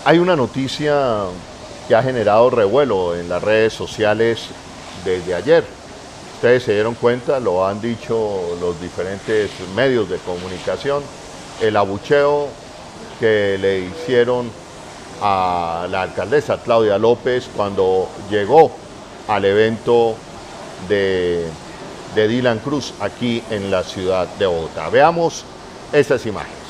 Hay una noticia que ha generado revuelo en las redes sociales desde ayer. Ustedes se dieron cuenta, lo han dicho los diferentes medios de comunicación, el abucheo que le hicieron a la alcaldesa Claudia López cuando llegó al evento de Dylan Cruz aquí en la ciudad de Bogotá. Veamos esas imágenes.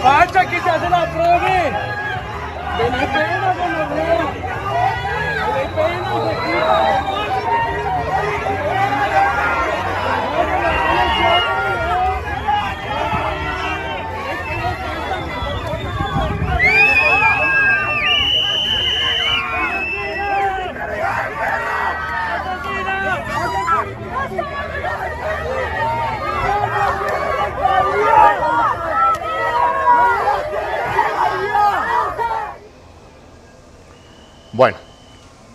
¡Pacha, que se hace la prove! ¡Que no hay pena con los reyes! ¡No hay pena! Bueno,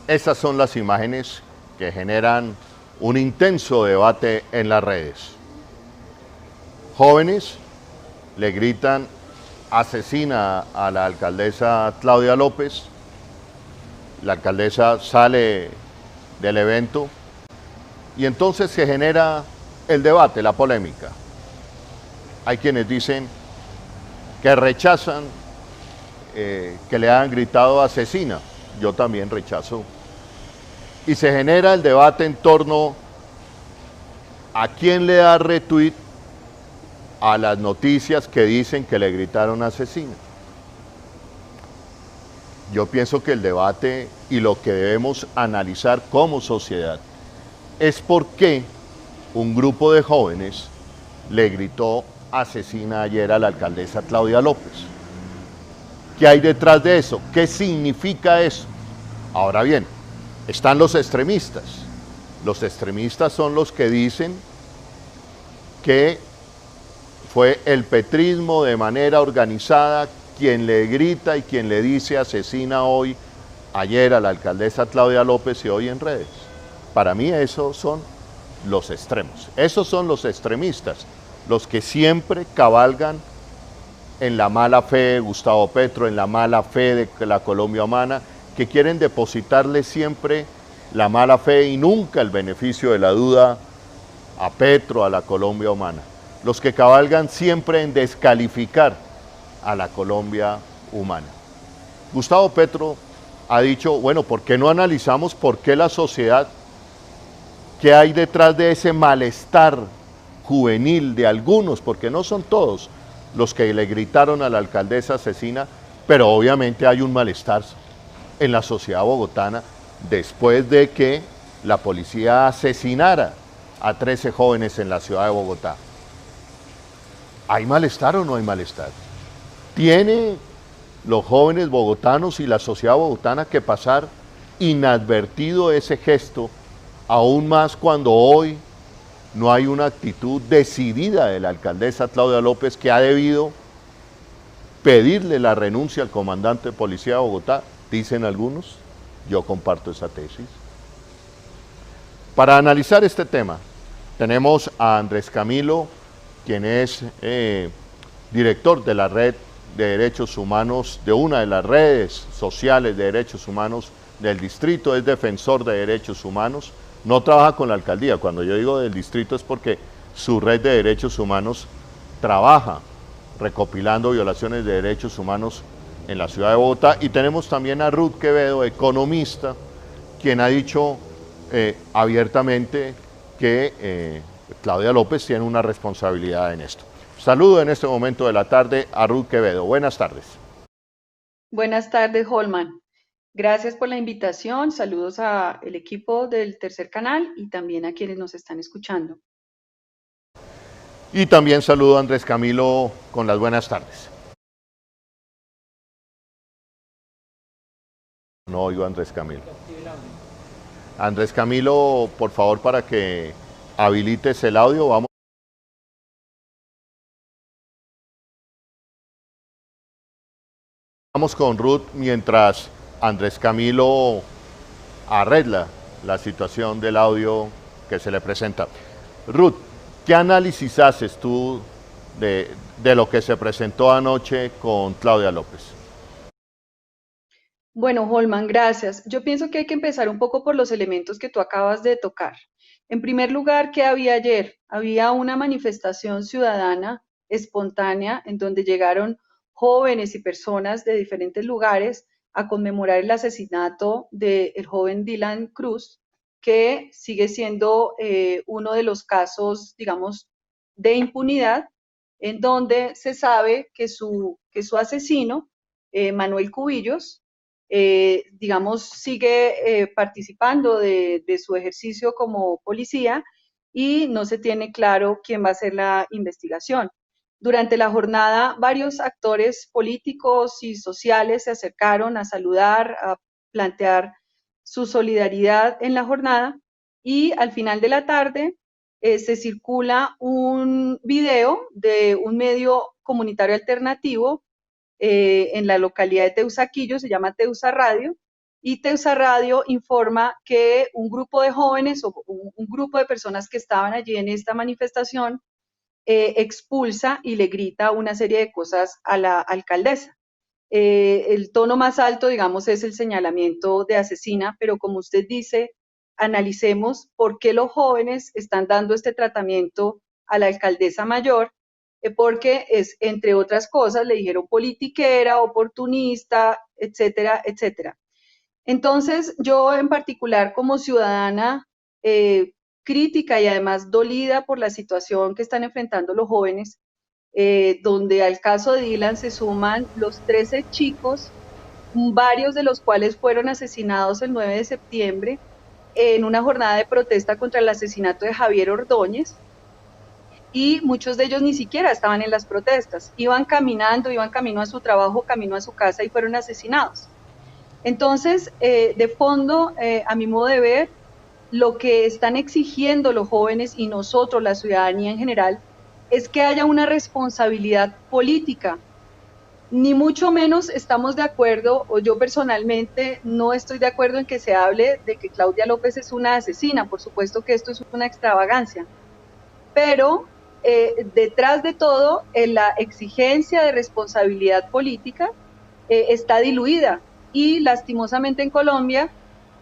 estas son las imágenes que generan un intenso debate en las redes. Jóvenes le gritan asesina a la alcaldesa Claudia López. La alcaldesa sale del evento y entonces se genera el debate, la polémica. Hay quienes dicen que rechazan que le han gritado asesina. Yo también rechazo. Y se genera el debate en torno a quién le da retweet a las noticias que dicen que le gritaron asesina. Yo pienso que el debate y lo que debemos analizar como sociedad es por qué un grupo de jóvenes le gritó asesina ayer a la alcaldesa Claudia López. ¿Qué hay detrás de eso? ¿Qué significa eso? Ahora bien, están los extremistas. Los extremistas son los que dicen que fue el petrismo de manera organizada quien le grita y quien le dice asesina ayer a la alcaldesa Claudia López y hoy en redes. Para mí esos son los extremos. Esos son los extremistas, los que siempre cabalgan en la mala fe de Gustavo Petro, en la mala fe de la Colombia humana, que quieren depositarle siempre la mala fe y nunca el beneficio de la duda a Petro, a la Colombia humana. Los que cabalgan siempre en descalificar a la Colombia humana. Gustavo Petro ha dicho, bueno, ¿por qué no analizamos por qué la sociedad, qué hay detrás de ese malestar juvenil de algunos, porque no son todos los que le gritaron a la alcaldesa asesina, pero obviamente hay un malestar en la sociedad bogotana después de que la policía asesinara a 13 jóvenes en la ciudad de Bogotá. ¿Hay malestar o no hay malestar? ¿Tiene los jóvenes bogotanos y la sociedad bogotana que pasar inadvertido ese gesto, aún más cuando hoy no hay una actitud decidida de la alcaldesa Claudia López, que ha debido pedirle la renuncia al comandante de policía de Bogotá? Dicen algunos, yo comparto esa tesis. Para analizar este tema, tenemos a Andrés Camilo, quien es director de la red de derechos humanos, de una de las redes sociales de derechos humanos del distrito, es defensor de derechos humanos, no trabaja con la alcaldía. Cuando yo digo del distrito es porque su red de derechos humanos trabaja recopilando violaciones de derechos humanos en la ciudad de Bogotá. Y tenemos también a Ruth Quevedo, economista, quien ha dicho abiertamente que Claudia López tiene una responsabilidad en esto. Saludo en este momento de la tarde a Ruth Quevedo. Buenas tardes. Buenas tardes, Holman. Gracias por la invitación. Saludos al equipo del Tercer Canal y también a quienes nos están escuchando. Y también saludo a Andrés Camilo con las buenas tardes. No oigo a Andrés Camilo. Andrés Camilo, por favor, para que habilites el audio, vamos con Ruth mientras Andrés Camilo arregla la situación del audio que se le presenta. Ruth, ¿qué análisis haces tú de lo que se presentó anoche con Claudia López? Bueno, Holman, gracias. Yo pienso que hay que empezar un poco por los elementos que tú acabas de tocar. En primer lugar, ¿qué había ayer? Había una manifestación ciudadana espontánea en donde llegaron jóvenes y personas de diferentes lugares a conmemorar el asesinato del joven Dylan Cruz, que sigue siendo uno de los casos, digamos, de impunidad, en donde se sabe que su asesino, Manuel Cubillos, digamos, sigue participando de su ejercicio como policía y no se tiene claro quién va a hacer la investigación. Durante la jornada, varios actores políticos y sociales se acercaron a saludar, a plantear su solidaridad en la jornada y al final de la tarde se circula un video de un medio comunitario alternativo en la localidad de Teusaquillo, se llama Teusa Radio, y Teusa Radio informa que un grupo de jóvenes o un grupo de personas que estaban allí en esta manifestación expulsa y le grita una serie de cosas a la alcaldesa. El tono más alto, digamos, es el señalamiento de asesina, pero como usted dice, analicemos por qué los jóvenes están dando este tratamiento a la alcaldesa mayor, porque es, entre otras cosas, le dijeron politiquera, oportunista, etcétera, etcétera. Entonces, yo en particular como ciudadana crítica y además dolida por la situación que están enfrentando los jóvenes, donde al caso de Dylan se suman los 13 chicos, varios de los cuales fueron asesinados el 9 de septiembre en una jornada de protesta contra el asesinato de Javier Ordóñez, y muchos de ellos ni siquiera estaban en las protestas, iban caminando, iban camino a su trabajo, camino a su casa y fueron asesinados. Entonces, de fondo, a mi modo de ver, lo que están exigiendo los jóvenes y nosotros, la ciudadanía en general, es que haya una responsabilidad política. Ni mucho menos estamos de acuerdo, o yo personalmente no estoy de acuerdo en que se hable de que Claudia López es una asesina. Por supuesto que esto es una extravagancia, pero detrás de todo, la exigencia de responsabilidad política está diluida y lastimosamente en Colombia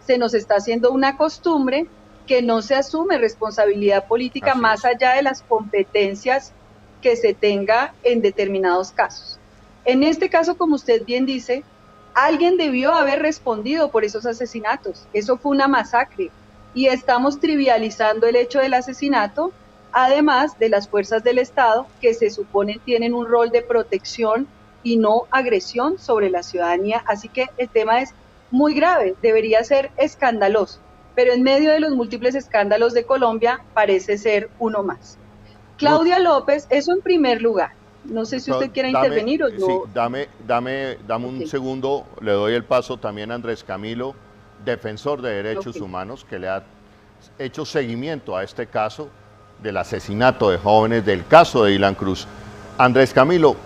se nos está haciendo una costumbre que no se asume responsabilidad política más allá de las competencias que se tenga en determinados casos. En este caso, como usted bien dice, alguien debió haber respondido por esos asesinatos. Eso fue una masacre y estamos trivializando el hecho del asesinato, además de las fuerzas del Estado que se supone tienen un rol de protección y no agresión sobre la ciudadanía. Así que el tema es muy grave, debería ser escandaloso, pero en medio de los múltiples escándalos de Colombia parece ser uno más. Claudia López, eso en primer lugar. No sé si usted quiere intervenir o yo. Sí, dame un segundo, le doy el paso también a Andrés Camilo, defensor de derechos humanos, que le ha hecho seguimiento a este caso del asesinato de jóvenes, del caso de Dylan Cruz. Andrés Camilo,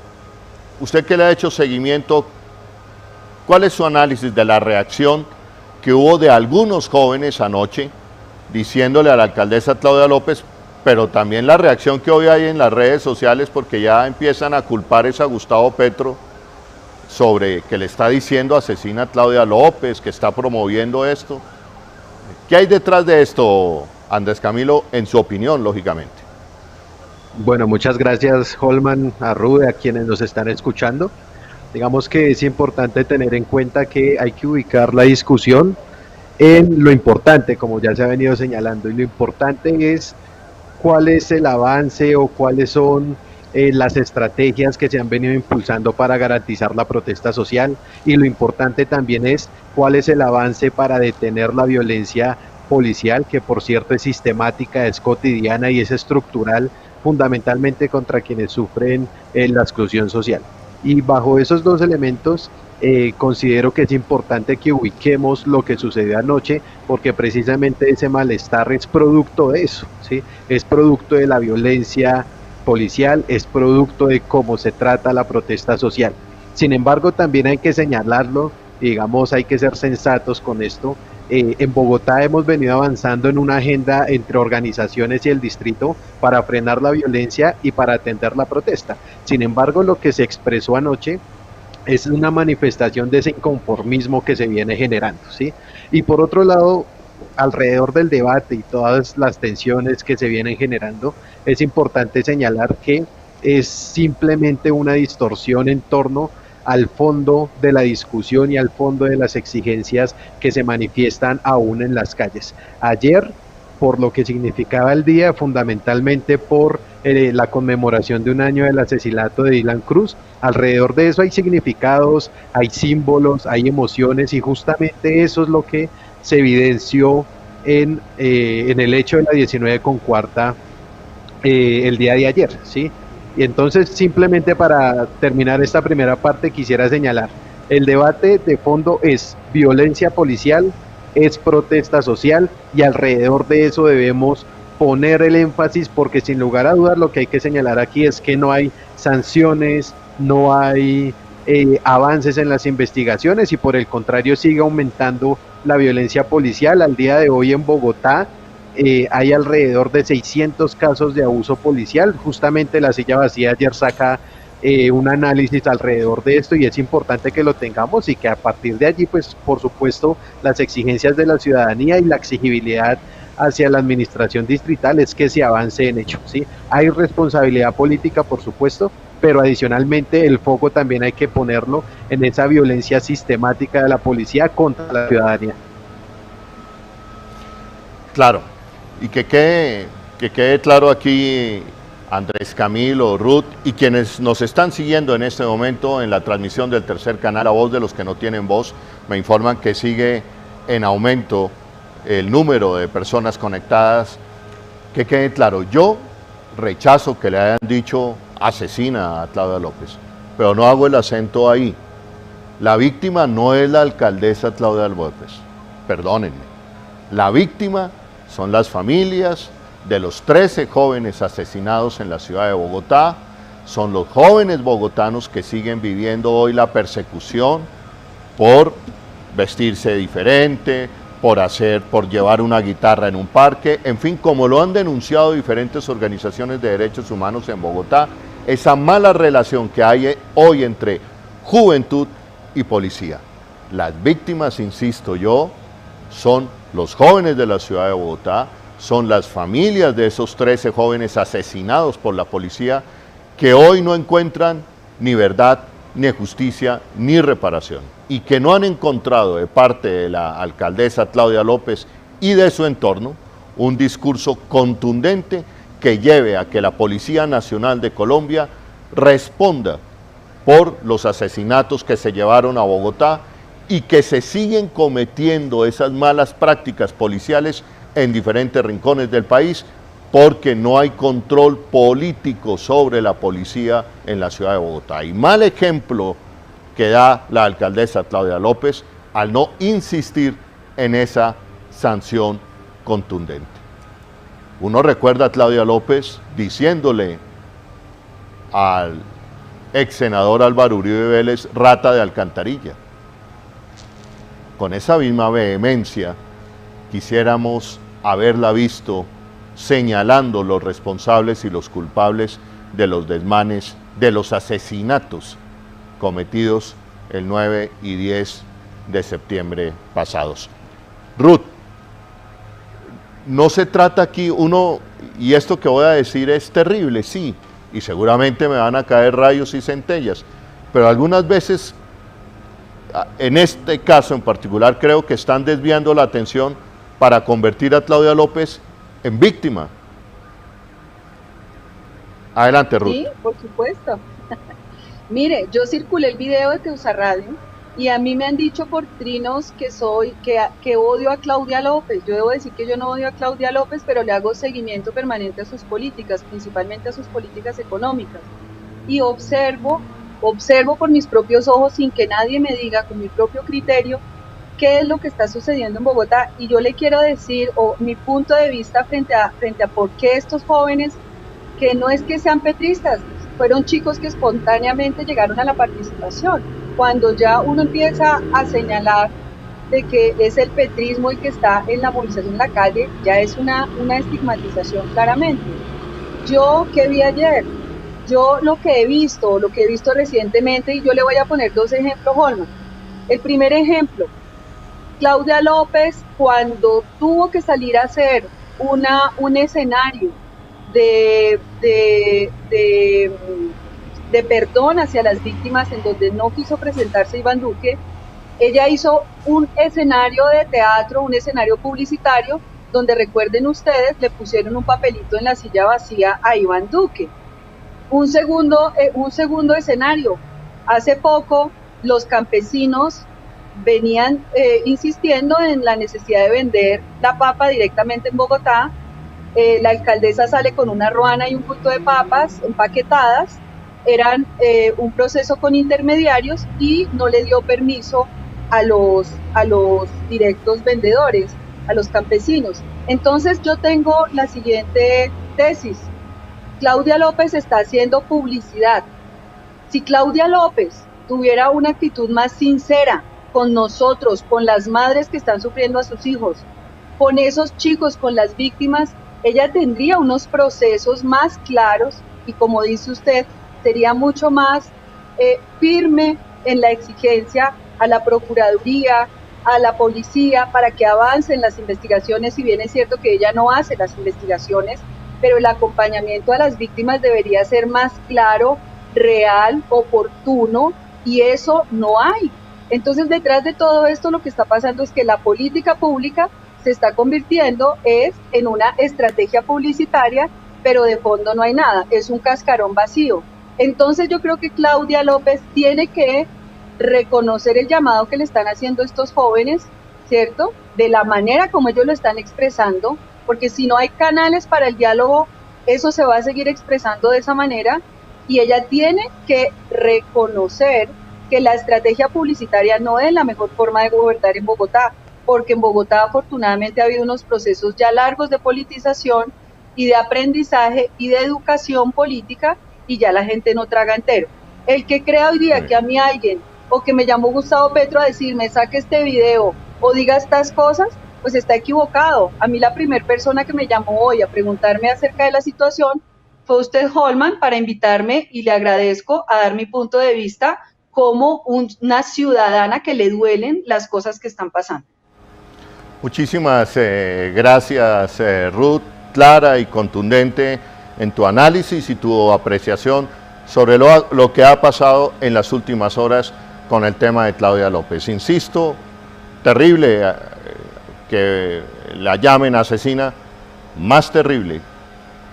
usted que le ha hecho seguimiento, ¿cuál es su análisis de la reacción que hubo de algunos jóvenes anoche diciéndole a la alcaldesa Claudia López, pero también la reacción que hoy hay en las redes sociales, porque ya empiezan a culpar a Gustavo Petro sobre que le está diciendo asesina a Claudia López, que está promoviendo esto? ¿Qué hay detrás de esto, Andrés Camilo, en su opinión, lógicamente? Bueno, muchas gracias, Holman, a Rude, a quienes nos están escuchando. Digamos que es importante tener en cuenta que hay que ubicar la discusión en lo importante, como ya se ha venido señalando, y lo importante es cuál es el avance o cuáles son las estrategias que se han venido impulsando para garantizar la protesta social, y lo importante también es cuál es el avance para detener la violencia policial, que por cierto es sistemática, es cotidiana y es estructural, fundamentalmente contra quienes sufren la exclusión social. Y bajo esos dos elementos, considero que es importante que ubiquemos lo que sucedió anoche, porque precisamente ese malestar es producto de eso, ¿sí? Es producto de la violencia policial, es producto de cómo se trata la protesta social. Sin embargo, también hay que señalarlo, digamos, hay que ser sensatos con esto. En Bogotá hemos venido avanzando en una agenda entre organizaciones y el distrito para frenar la violencia y para atender la protesta. Sin embargo, lo que se expresó anoche es una manifestación de ese inconformismo que se viene generando, ¿sí? Y por otro lado, alrededor del debate y todas las tensiones que se vienen generando, es importante señalar que es simplemente una distorsión en torno al fondo de la discusión y al fondo de las exigencias que se manifiestan aún en las calles. Ayer, por lo que significaba el día, fundamentalmente por la conmemoración de un año del asesinato de Dylan Cruz, alrededor de eso hay significados, hay símbolos, hay emociones, y justamente eso es lo que se evidenció en el hecho de la 19 con 4 el día de ayer, ¿sí? Y entonces, simplemente para terminar esta primera parte, quisiera señalar, el debate de fondo es violencia policial, es protesta social, y alrededor de eso debemos poner el énfasis, porque sin lugar a dudas lo que hay que señalar aquí es que no hay sanciones, no hay avances en las investigaciones, y por el contrario sigue aumentando la violencia policial. Al día de hoy en Bogotá hay alrededor de 600 casos de abuso policial. Justamente La Silla Vacía ayer saca un análisis alrededor de esto, y es importante que lo tengamos, y que a partir de allí, pues por supuesto, las exigencias de la ciudadanía y la exigibilidad hacia la administración distrital es que se avance en ello, ¿sí? Hay responsabilidad política, por supuesto, pero adicionalmente el foco también hay que ponerlo en esa violencia sistemática de la policía contra la ciudadanía. Claro, y que quede claro aquí, Andrés Camilo, Ruth, y quienes nos están siguiendo en este momento en la transmisión del tercer canal, La Voz de los que no tienen voz, me informan que sigue en aumento el número de personas conectadas. Que quede claro, yo rechazo que le hayan dicho asesina a Claudia López, pero no hago el acento ahí. La víctima no es la alcaldesa Claudia López, perdónenme. La víctima son las familias de los 13 jóvenes asesinados en la ciudad de Bogotá, son los jóvenes bogotanos que siguen viviendo hoy la persecución por vestirse diferente, por llevar una guitarra en un parque, en fin, como lo han denunciado diferentes organizaciones de derechos humanos en Bogotá, esa mala relación que hay hoy entre juventud y policía. Las víctimas, insisto yo, son los jóvenes de la ciudad de Bogotá, son las familias de esos 13 jóvenes asesinados por la policía, que hoy no encuentran ni verdad, ni justicia, ni reparación, y que no han encontrado de parte de la alcaldesa Claudia López y de su entorno un discurso contundente que lleve a que la Policía Nacional de Colombia responda por los asesinatos que se llevaron a Bogotá y que se siguen cometiendo esas malas prácticas policiales en diferentes rincones del país, porque no hay control político sobre la policía en la ciudad de Bogotá. Y mal ejemplo que da la alcaldesa Claudia López al no insistir en esa sanción contundente. Uno recuerda a Claudia López diciéndole al ex senador Álvaro Uribe Vélez, rata de alcantarilla. Con esa misma vehemencia quisiéramos haberla visto señalando los responsables y los culpables de los desmanes, de los asesinatos cometidos el 9 y 10 de septiembre pasados. Ruth, no se trata aquí y esto que voy a decir es terrible, sí, y seguramente me van a caer rayos y centellas, pero algunas veces, en este caso en particular, creo que están desviando la atención para convertir a Claudia López en víctima. Adelante, Ruth. Sí, por supuesto. Mire, yo circulé el video de Teusa Radio y a mí me han dicho por trinos que odio a Claudia López. Yo debo decir que yo no odio a Claudia López, pero le hago seguimiento permanente a sus políticas, principalmente a sus políticas económicas. Y observo por mis propios ojos, sin que nadie me diga, con mi propio criterio, qué es lo que está sucediendo en Bogotá. Y yo le quiero decir, o mi punto de vista frente a por qué estos jóvenes, que no es que sean petristas, fueron chicos que espontáneamente llegaron a la participación. Cuando ya uno empieza a señalar de que es el petrismo el que está en la movilización en la calle, ya es una estigmatización claramente. Yo, ¿qué vi ayer? Yo lo que he visto recientemente, y yo le voy a poner dos ejemplos, Holman. El primer ejemplo, Claudia López, cuando tuvo que salir a hacer un escenario de perdón hacia las víctimas, en donde no quiso presentarse Iván Duque, ella hizo un escenario de teatro, un escenario publicitario, donde, recuerden ustedes, le pusieron un papelito en la silla vacía a Iván Duque. Un segundo escenario, hace poco los campesinos venían insistiendo en la necesidad de vender la papa directamente en Bogotá. La alcaldesa sale con una ruana y un bulto de papas empaquetadas, eran un proceso con intermediarios y no le dio permiso a los directos vendedores, a los campesinos. Entonces yo tengo la siguiente tesis: Claudia López está haciendo publicidad. Si Claudia López tuviera una actitud más sincera con nosotros, con las madres que están sufriendo a sus hijos, con esos chicos, con las víctimas, ella tendría unos procesos más claros y, como dice usted, sería mucho más firme en la exigencia a la Procuraduría, a la policía, para que avancen las investigaciones. Si bien es cierto que ella no hace las investigaciones, pero el acompañamiento a las víctimas debería ser más claro, real, oportuno, y eso no hay. Entonces, detrás de todo esto, lo que está pasando es que la política pública se está convirtiendo en una estrategia publicitaria, pero de fondo no hay nada, es un cascarón vacío. Entonces yo creo que Claudia López tiene que reconocer el llamado que le están haciendo estos jóvenes, ¿cierto? De la manera como ellos lo están expresando, porque si no hay canales para el diálogo, eso se va a seguir expresando de esa manera, y ella tiene que reconocer que la estrategia publicitaria no es la mejor forma de gobernar en Bogotá, porque en Bogotá afortunadamente ha habido unos procesos ya largos de politización y de aprendizaje y de educación política, y ya la gente no traga entero. El que crea hoy día que a mí alguien, o que me llamó Gustavo Petro a decirme saque este video o diga estas cosas, pues está equivocado. A mí la primera persona que me llamó hoy a preguntarme acerca de la situación fue usted, Holman, para invitarme, y le agradezco, a dar mi punto de vista como una ciudadana que le duelen las cosas que están pasando. Muchísimas gracias, Ruth, clara y contundente en tu análisis y tu apreciación sobre lo que ha pasado en las últimas horas con el tema de Claudia López. Insisto, terrible que la llamen asesina, más terrible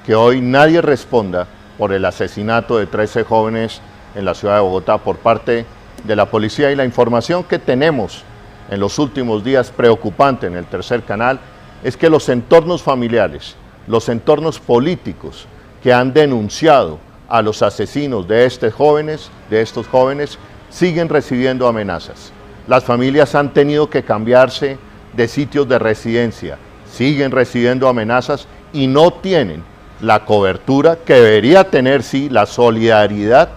que hoy nadie responda por el asesinato de 13 jóvenes en la ciudad de Bogotá por parte de la policía, y la información que tenemos en los últimos días, preocupante en el Tercer Canal, es que los entornos familiares, los entornos políticos que han denunciado a los asesinos de estos jóvenes, siguen recibiendo amenazas. Las familias han tenido que cambiarse de sitios de residencia, siguen recibiendo amenazas y no tienen la cobertura que debería tener, sí, la solidaridad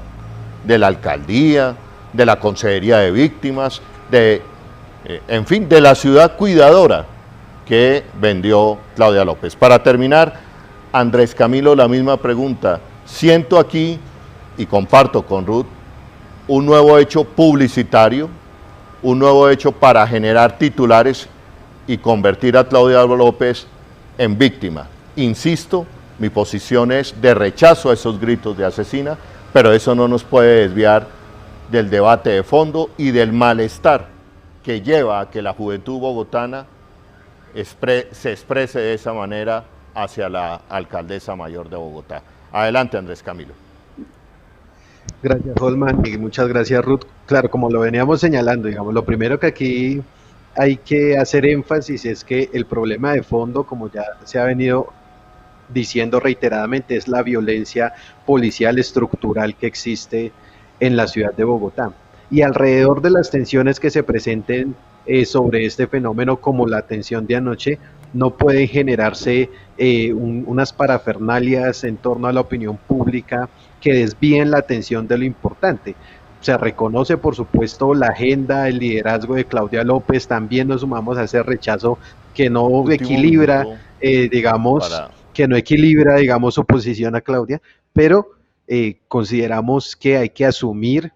de la alcaldía, de la Consejería de Víctimas, en fin, de la ciudad cuidadora que vendió Claudia López. Para terminar, Andrés Camilo, la misma pregunta. Siento aquí, y comparto con Ruth, un nuevo hecho publicitario, un nuevo hecho para generar titulares y convertir a Claudia López en víctima. Insisto, mi posición es de rechazo a esos gritos de asesina, pero eso no nos puede desviar del debate de fondo y del malestar que lleva a que la juventud bogotana se exprese de esa manera hacia la alcaldesa mayor de Bogotá. Adelante, Andrés Camilo. Gracias, Holman, y muchas gracias, Ruth. Claro, como lo veníamos señalando, digamos, lo primero que aquí hay que hacer énfasis es que el problema de fondo, como ya se ha venido diciendo reiteradamente, es la violencia policial estructural que existe en la ciudad de Bogotá. Y alrededor de las tensiones que se presenten sobre este fenómeno, como la tensión de anoche, no pueden generarse unas parafernalias en torno a la opinión pública que desvíen la atención de lo importante. Se reconoce, por supuesto, la agenda, el liderazgo de Claudia López, también nos sumamos a ese rechazo que no equilibra, que no equilibra, digamos, su posición a Claudia, pero consideramos que hay que asumir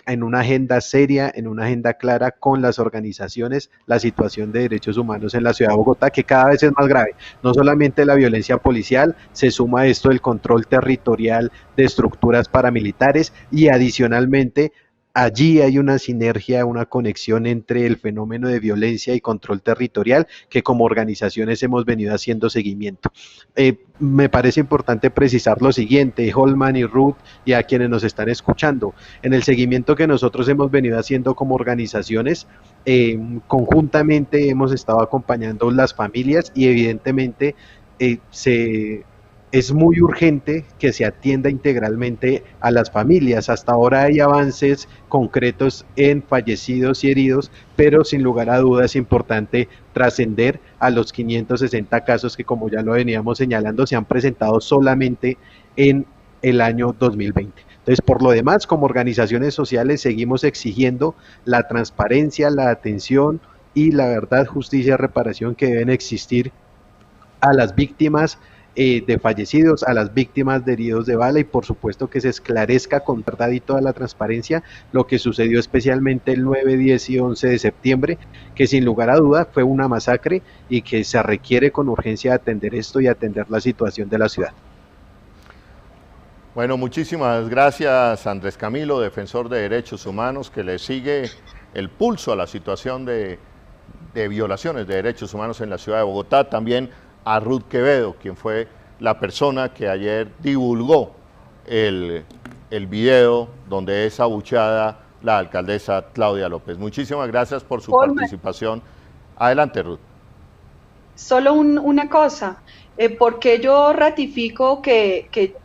en una agenda seria, en una agenda clara con las organizaciones, la situación de derechos humanos en la ciudad de Bogotá, que cada vez es más grave. No solamente la violencia policial, se suma a esto el control territorial de estructuras paramilitares y adicionalmente allí hay una sinergia, una conexión entre el fenómeno de violencia y control territorial que como organizaciones hemos venido haciendo seguimiento. Me parece importante precisar lo siguiente, Holman y Ruth, y a quienes nos están escuchando. En el seguimiento que nosotros hemos venido haciendo como organizaciones, conjuntamente hemos estado acompañando las familias y evidentemente es muy urgente que se atienda integralmente a las familias. Hasta ahora hay avances concretos en fallecidos y heridos, pero sin lugar a dudas es importante trascender a los 560 casos que, como ya lo veníamos señalando, se han presentado solamente en el año 2020. Entonces, por lo demás, como organizaciones sociales seguimos exigiendo la transparencia, la atención y la verdad, justicia y reparación que deben existir a las víctimas de fallecidos, a las víctimas de heridos de bala y por supuesto que se esclarezca con verdad y toda la transparencia lo que sucedió especialmente el 9, 10 y 11 de septiembre, que sin lugar a duda fue una masacre y que se requiere con urgencia atender esto y atender la situación de la ciudad. Bueno, muchísimas gracias, Andrés Camilo, defensor de derechos humanos, que le sigue el pulso a la situación de violaciones de derechos humanos en la ciudad de Bogotá. También a Ruth Quevedo, quien fue la persona que ayer divulgó el video donde es abucheada la alcaldesa Claudia López. Muchísimas gracias por su participación. Adelante, Ruth. Solo una cosa, porque yo ratifico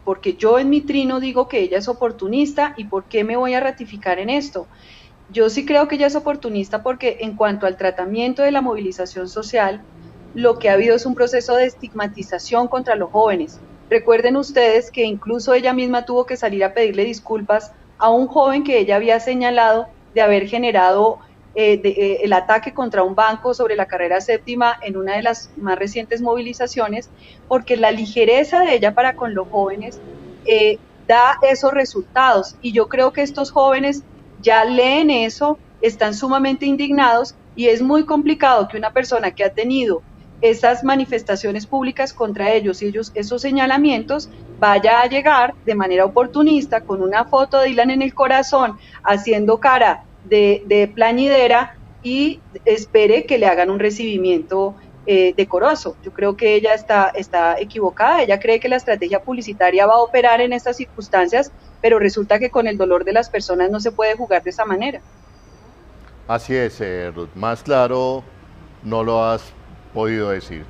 porque yo en mi trino digo que ella es oportunista y por qué me voy a ratificar en esto. Yo sí creo que ella es oportunista porque en cuanto al tratamiento de la movilización social, lo que ha habido es un proceso de estigmatización contra los jóvenes. Recuerden ustedes que incluso ella misma tuvo que salir a pedirle disculpas a un joven que ella había señalado de haber generado el ataque contra un banco sobre la carrera séptima en una de las más recientes movilizaciones, porque la ligereza de ella para con los jóvenes da esos resultados. Y yo creo que estos jóvenes ya leen eso, están sumamente indignados y es muy complicado que una persona que ha tenido esas manifestaciones públicas contra ellos y esos señalamientos vaya a llegar de manera oportunista con una foto de Dylan en el corazón haciendo cara de plañidera y espere que le hagan un recibimiento decoroso. Yo creo que ella está equivocada, ella cree que la estrategia publicitaria va a operar en estas circunstancias, pero resulta que con el dolor de las personas no se puede jugar de esa manera. Así es, Ruth, más claro no lo has podido decir.